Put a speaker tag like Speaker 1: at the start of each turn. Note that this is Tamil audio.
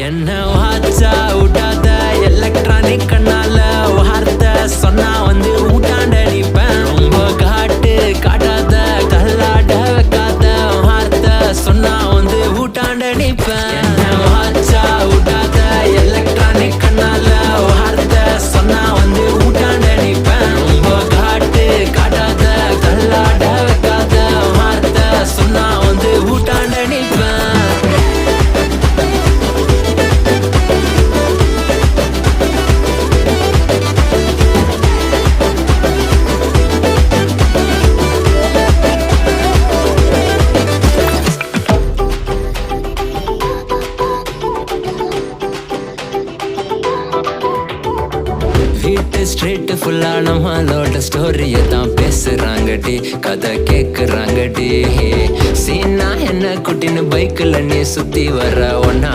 Speaker 1: என்ன வாச்சா விட்டாத எலக்ட்ரானிக் கண்ணால வார்த்தை சொன்னா வந்து ஊட்டாண்ட நிப்பேன். ரொம்ப காட்டாத கல்லாட வைக்காத வார்த்தை சொன்னா வந்து ஊட்டாண்ட நிப்பேன். என்ன வாச்சா விட்டாத எலக்ட்ரானிக் கண்ணால வார்த்தை சொன்னா வந்து ஊட்டாண்ட நிப்பேன். ரொம்ப காட்டாத கல்லாட வைக்காத வார்த்தை சொன்னா வந்து ஊட்டாண்ட நிப்பேன். வீட்டு ஸ்ட்ரீட் ஃபுல்லா நம்மளோட ஸ்டோரிய தான் பேசுறாங்கடி, கதை கேக்குறாங்கடி. சீனா என்ன குட்டின்னு பைக்கில் நீ சுத்தி வர ஒன்னா